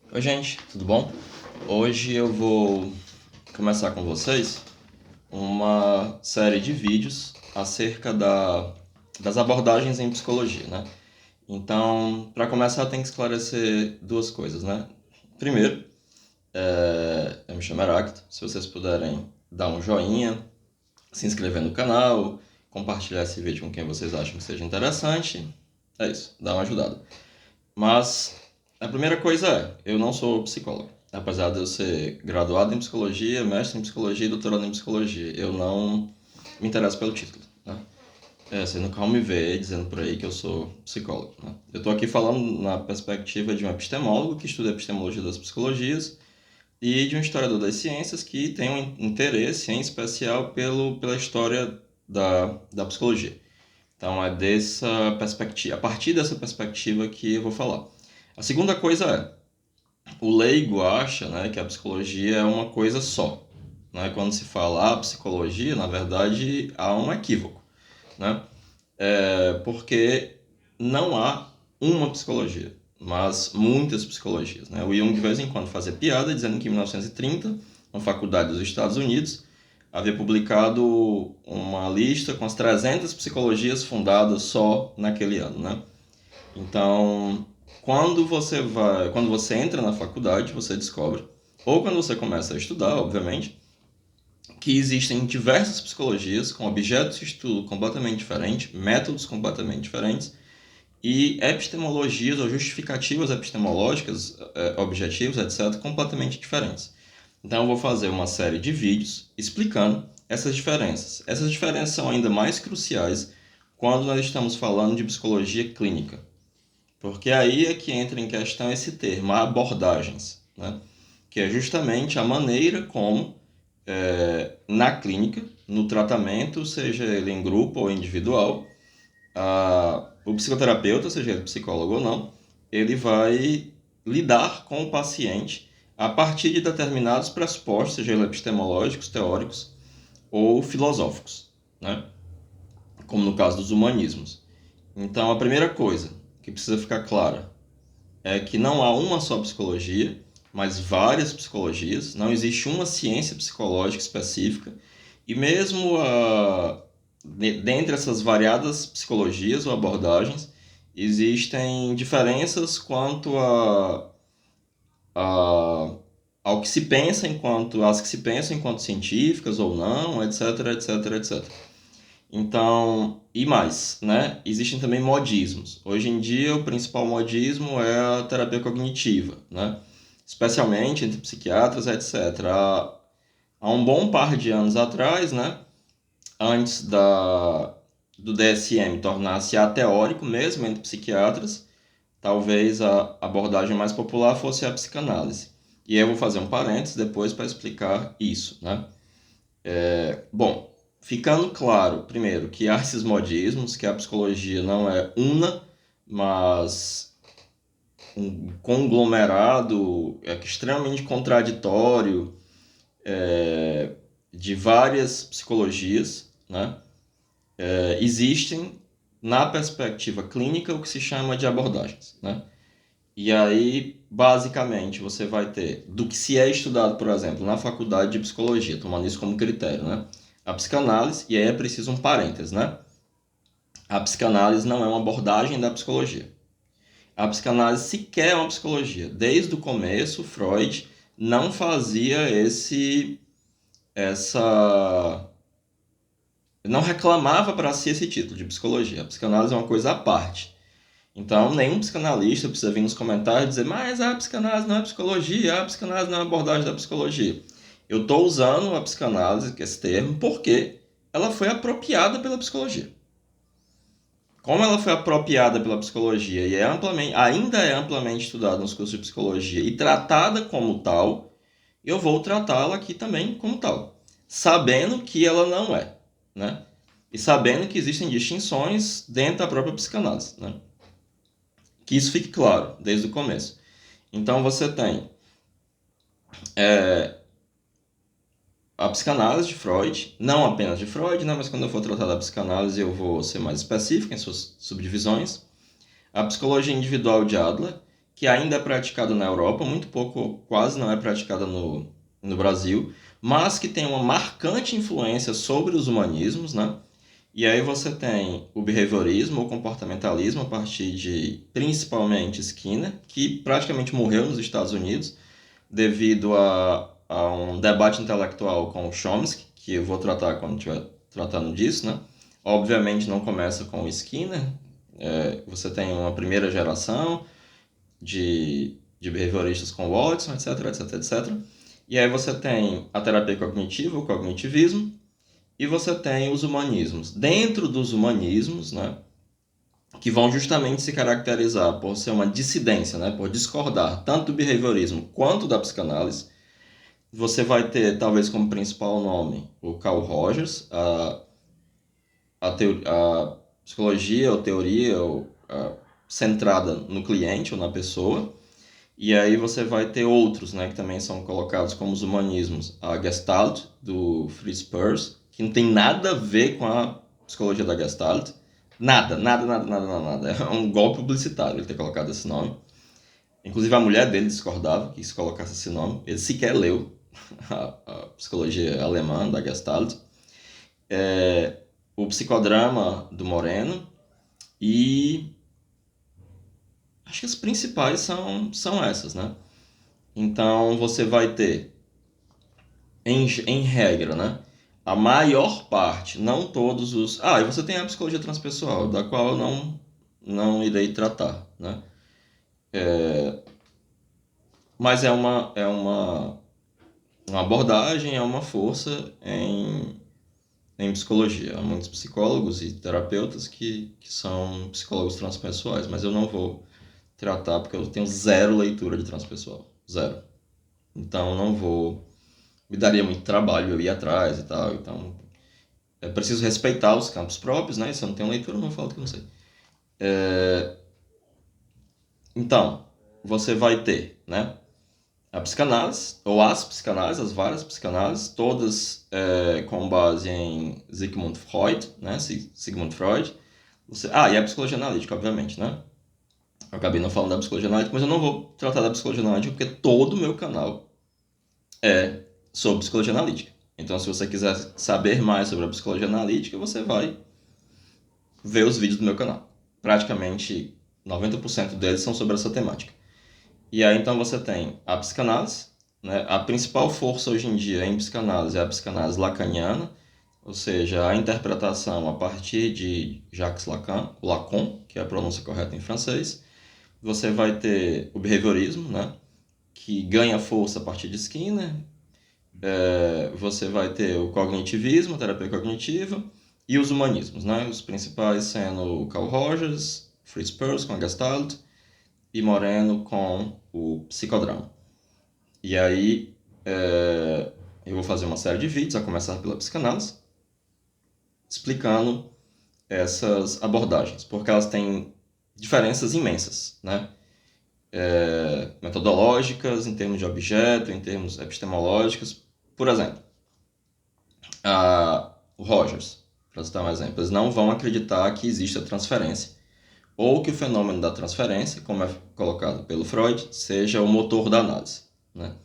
Oi, gente, tudo bom? Hoje eu vou começar com vocês uma série de vídeos acerca das abordagens em psicologia, né? Então, para começar, tem que esclarecer duas coisas, né? Primeiro, eu me chamo Heráclito. Se vocês puderem dar um joinha, se inscrever no canal, compartilhar esse vídeo com quem vocês acham que seja interessante, é isso, dá uma ajudada. Mas a primeira coisa eu não sou psicólogo. Apesar de eu ser graduado em psicologia, mestre em psicologia e doutorado em psicologia, eu não me interesso pelo título, né? Você nunca vai me ver dizendo por aí que eu sou psicólogo, né? Eu estou aqui falando na perspectiva de um epistemólogo que estuda a epistemologia das psicologias e de um historiador das ciências que tem um interesse em especial pela história da psicologia. Então é dessa perspectiva, a partir dessa perspectiva que eu vou falar. A segunda coisa o leigo acha, né, que a psicologia é uma coisa só. Né? Quando se fala psicologia, na verdade há um equívoco, né? Porque não há uma psicologia, mas muitas psicologias, né? O Jung de vez em quando fazia piada dizendo que em 1930, uma faculdade dos Estados Unidos havia publicado uma lista com as 300 psicologias fundadas só naquele ano, né? Então, quando você entra na faculdade, você descobre, ou quando você começa a estudar, obviamente, que existem diversas psicologias com objetos de estudo completamente diferentes, métodos completamente diferentes e epistemologias ou justificativas epistemológicas, objetivos, etc., completamente diferentes. Então, eu vou fazer uma série de vídeos explicando essas diferenças. Essas diferenças são ainda mais cruciais quando nós estamos falando de psicologia clínica, porque aí é que entra em questão esse termo, abordagens, né? Que é justamente a maneira como, na clínica, no tratamento, seja ele em grupo ou individual, o psicoterapeuta, seja ele psicólogo ou não, ele vai lidar com o paciente a partir de determinados pressupostos, seja eles epistemológicos, teóricos ou filosóficos, né? Como no caso dos humanismos. Então, a primeira coisa que precisa ficar clara é que não há uma só psicologia, mas várias psicologias. Não existe uma ciência psicológica específica. E mesmo dentre essas variadas psicologias ou abordagens, existem diferenças quanto a, ao que se pensa enquanto, as que se pensam enquanto científicas ou não, etc, etc, etc. Então, e mais, né? Existem também modismos. Hoje em dia, o principal modismo é a terapia cognitiva, né? Especialmente entre psiquiatras, etc. Há um bom par de anos atrás, né? Antes do DSM tornar-se ateórico mesmo entre psiquiatras, talvez a abordagem mais popular fosse a psicanálise. E aí eu vou fazer um parênteses depois para explicar isso, né? Bom, ficando claro, primeiro, que há esses modismos, que a psicologia não é una, mas um conglomerado extremamente contraditório de várias psicologias, né? Existem, na perspectiva clínica, o que se chama de abordagens, né? E aí, basicamente, você vai ter do que se é estudado, por exemplo, na faculdade de psicologia, tomando isso como critério, né? A psicanálise, e aí é preciso um parênteses, né? A psicanálise não é uma abordagem da psicologia. A psicanálise sequer é uma psicologia. Desde o começo, Freud não fazia essa não reclamava para si esse título de psicologia. A psicanálise é uma coisa à parte. Então, nenhum psicanalista precisa vir nos comentários dizer, mas a psicanálise não é psicologia, a psicanálise não é abordagem da psicologia. Eu estou usando a psicanálise, que é esse termo, porque ela foi apropriada pela psicologia. Como ela foi apropriada pela psicologia e ainda é amplamente estudada nos cursos de psicologia e tratada como tal, eu vou tratá-la aqui também como tal, sabendo que ela não é, né? E sabendo que existem distinções dentro da própria psicanálise, né? Que isso fique claro desde o começo. Então você tem a psicanálise de Freud, não apenas de Freud, né, mas quando eu for tratar da psicanálise eu vou ser mais específico em suas subdivisões. A psicologia individual de Adler, que ainda é praticada na Europa, muito pouco, quase não é praticada no Brasil, mas que tem uma marcante influência sobre os humanismos, né? E aí você tem o behaviorismo, o comportamentalismo, a partir de, principalmente, Skinner, que praticamente morreu nos Estados Unidos, devido a um debate intelectual com o Chomsky, que eu vou tratar quando estiver tratando disso, né? Obviamente não começa com o Skinner, você tem uma primeira geração de behavioristas com Watson, etc, etc, etc. E aí você tem a terapia cognitiva, o cognitivismo, e você tem os humanismos. Dentro dos humanismos, né, que vão justamente se caracterizar por ser uma dissidência, né, por discordar tanto do behaviorismo quanto da psicanálise, você vai ter, talvez como principal nome, o Carl Rogers, a psicologia ou teoria centrada no cliente ou na pessoa. E aí você vai ter outros, né, que também são colocados como os humanismos. A Gestalt, do Fritz Perls, que não tem nada a ver com a psicologia da Gestalt. Nada, nada, nada, nada, nada, nada. É um golpe publicitário ele ter colocado esse nome. Inclusive a mulher dele discordava que se colocasse esse nome. Ele sequer leu a psicologia alemã da Gestalt. O psicodrama do Moreno e acho que as principais são essas, né? Então você vai ter, em regra, né? A maior parte, não todos os... Ah, e você tem a psicologia transpessoal, da qual eu não irei tratar, né? Mas uma abordagem, é uma força em psicologia. Há muitos psicólogos e terapeutas que são psicólogos transpessoais, mas eu não vou tratar porque eu tenho zero leitura de transpessoal. Zero. Então não vou... Me daria muito trabalho eu ir atrás e tal. Então é preciso respeitar os campos próprios, né? Se eu não tenho leitura, eu não falo que eu não sei. Então, você vai ter, né? A psicanálise, ou as psicanálises, as várias psicanálises, todas com base em Sigmund Freud, né? Sigmund Freud. E a psicologia analítica, obviamente, né? Eu acabei não falando da psicologia analítica, mas eu não vou tratar da psicologia analítica porque todo o meu canal é sobre psicologia analítica. Então, se você quiser saber mais sobre a psicologia analítica, você vai ver os vídeos do meu canal. Praticamente 90% deles são sobre essa temática. E aí, então, você tem a psicanálise, né? A principal força hoje em dia em psicanálise é a psicanálise lacaniana, ou seja, a interpretação a partir de Jacques Lacan, o Lacan, que é a pronúncia correta em francês. Você vai ter o behaviorismo, né? Que ganha força a partir de Skinner. Você vai ter o cognitivismo, a terapia cognitiva, e os humanismos, né? Os principais sendo o Carl Rogers, Fritz Perls com a Gestalt e Moreno com o psicodrama. E aí eu vou fazer uma série de vídeos, a começar pela psicanálise, explicando essas abordagens, porque elas têm diferenças imensas, né? Metodológicas, em termos de objeto, em termos epistemológicos. Por exemplo, o Rogers, para citar um exemplo, eles não vão acreditar que existe a transferência, ou que o fenômeno da transferência, como é colocado pelo Freud, seja o motor da análise, né?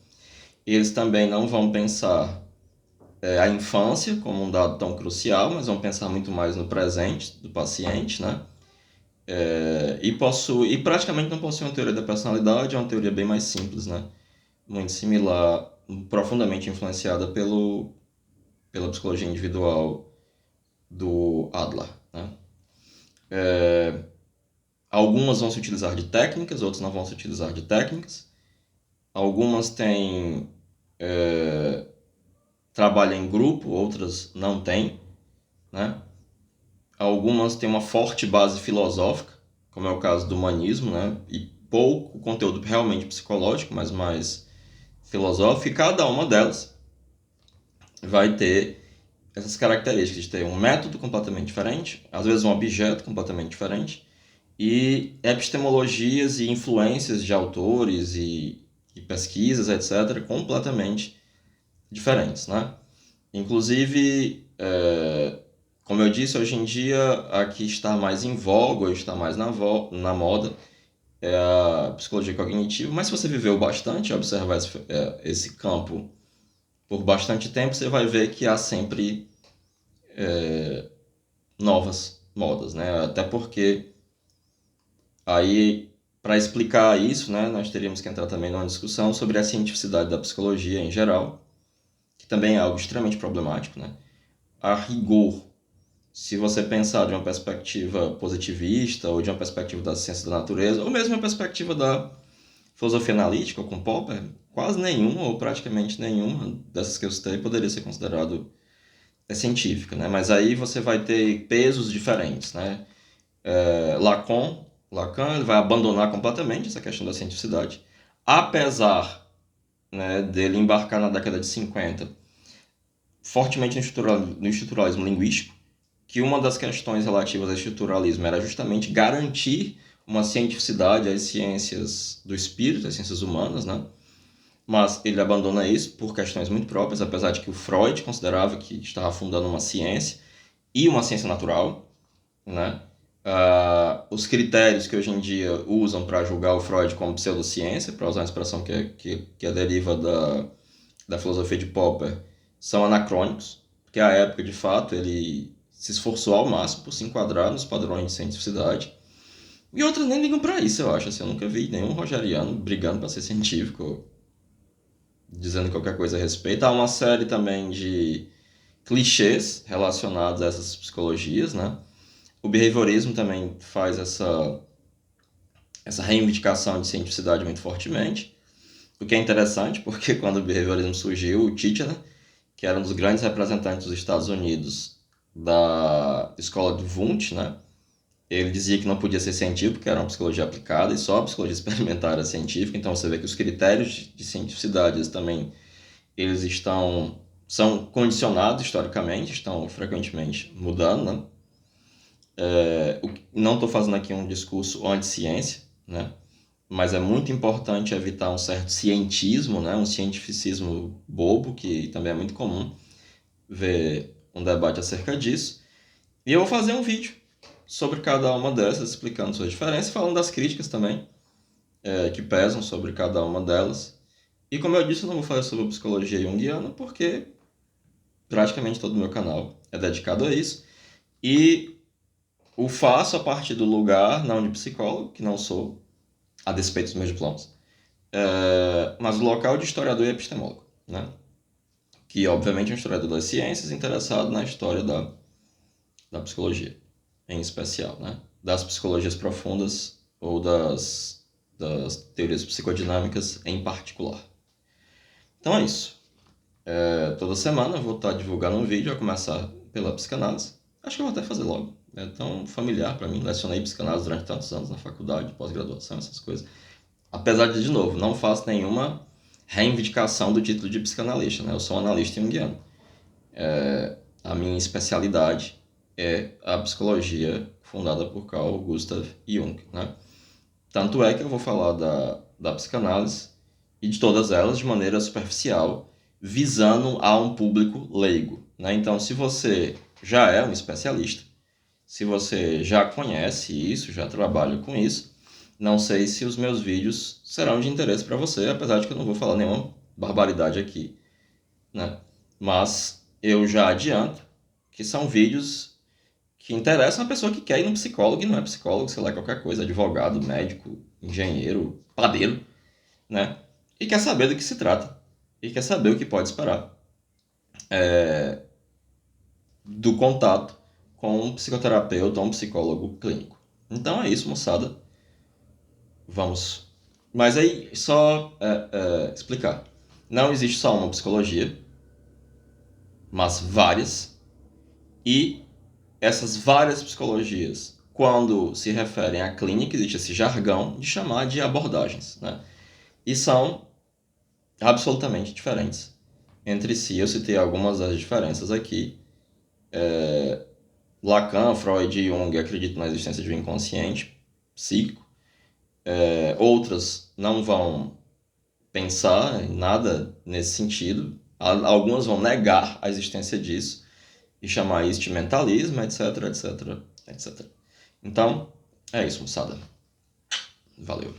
Eles também não vão pensar a infância como um dado tão crucial, mas vão pensar muito mais no presente do paciente, né? E praticamente não possui uma teoria da personalidade, é uma teoria bem mais simples, né? Muito similar, profundamente influenciada pela psicologia individual do Adler, né? Algumas vão se utilizar de técnicas, outras não vão se utilizar de técnicas. Algumas têm trabalho em grupo, outras não têm, né? Algumas têm uma forte base filosófica, como é o caso do humanismo, né? E pouco conteúdo realmente psicológico, mas mais filosófico. E cada uma delas vai ter essas características de ter um método completamente diferente, às vezes um objeto completamente diferente, e epistemologias e influências de autores e pesquisas, etc., completamente diferentes, né? Inclusive, como eu disse, hoje em dia a que está mais em voga, ou está mais na moda, é a psicologia cognitiva, mas se você viveu bastante, observar esse campo por bastante tempo, você vai ver que há sempre novas modas, né? Até porque aí, para explicar isso, né, nós teríamos que entrar também numa discussão sobre a cientificidade da psicologia em geral, que também é algo extremamente problemático, né? A rigor, se você pensar de uma perspectiva positivista ou de uma perspectiva da ciência da natureza, ou mesmo uma perspectiva da filosofia analítica, ou com Popper, quase nenhuma ou praticamente nenhuma dessas que eu citei poderia ser considerado científica, né? Mas aí você vai ter pesos diferentes, né? Lacan ele vai abandonar completamente essa questão da cientificidade, apesar, né, dele embarcar na década de 50 fortemente no estruturalismo linguístico, que uma das questões relativas ao estruturalismo era justamente garantir uma cientificidade às ciências do espírito, às ciências humanas, né? Mas ele abandona isso por questões muito próprias, apesar de que o Freud considerava que estava fundando uma ciência e uma ciência natural, né? Os critérios que hoje em dia usam para julgar o Freud como pseudociência, para usar uma expressão que é deriva da filosofia de Popper, são anacrônicos, porque à época, de fato, ele se esforçou ao máximo por se enquadrar nos padrões de cientificidade. E outros nem ligam para isso, eu acho. Assim, eu nunca vi nenhum rogeriano brigando para ser científico, dizendo qualquer coisa a respeito. Há uma série também de clichês relacionados a essas psicologias, né? O behaviorismo também faz essa reivindicação de cientificidade muito fortemente, o que é interessante, porque quando o behaviorismo surgiu, o Titchener, que era um dos grandes representantes dos Estados Unidos da escola de Wundt, né? Ele dizia que não podia ser científico, porque era uma psicologia aplicada, e só a psicologia experimental era científica. Então você vê que os critérios de cientificidade também eles são condicionados historicamente, estão frequentemente mudando, né? Não estou fazendo aqui um discurso anti-ciência, né? Mas é muito importante evitar um certo cientismo, né? Um cientificismo bobo, que também é muito comum ver um debate acerca disso. E eu vou fazer um vídeo sobre cada uma dessas, explicando suas diferenças, falando das críticas também, que pesam sobre cada uma delas. E como eu disse, eu não vou falar sobre psicologia junguiana, porque praticamente todo o meu canal é dedicado a isso. E o faço a partir do lugar, não de psicólogo, que não sou, a despeito dos meus diplomas, mas o local de historiador e epistemólogo, né? Que obviamente é um historiador das ciências interessado na história da psicologia, em especial, né? Das psicologias profundas ou das teorias psicodinâmicas em particular. Então é isso. Toda semana eu vou estar divulgando um vídeo, a começar pela psicanálise. Acho que eu vou até fazer logo. É tão familiar para mim, lecionei psicanálise durante tantos anos na faculdade, pós-graduação, essas coisas. Apesar de novo, não faço nenhuma reivindicação do título de psicanalista, né? Eu sou um analista junguiano. A minha especialidade é a psicologia fundada por Carl Gustav Jung, né? Tanto é que eu vou falar da psicanálise e de todas elas de maneira superficial, visando a um público leigo, né? Então, se você já é um especialista, se você já conhece isso, já trabalha com isso, não sei se os meus vídeos serão de interesse para você, apesar de que eu não vou falar nenhuma barbaridade aqui, né? Mas eu já adianto que são vídeos que interessam a pessoa que quer ir no psicólogo e não é psicólogo, sei lá, qualquer coisa, advogado, médico, engenheiro, padeiro, né? E quer saber do que se trata. E quer saber o que pode esperar do contato com um psicoterapeuta ou um psicólogo clínico. Então é isso, moçada. Vamos. Mas aí, só explicar. Não existe só uma psicologia, mas várias. E essas várias psicologias, quando se referem à clínica, existe esse jargão de chamar de abordagens, né? E são absolutamente diferentes entre si. Eu citei algumas das diferenças aqui. Lacan, Freud e Jung acreditam na existência de um inconsciente psíquico. Outras não vão pensar em nada nesse sentido. Algumas vão negar a existência disso e chamar isso de mentalismo, etc, etc, etc. Então, é isso, moçada. Valeu!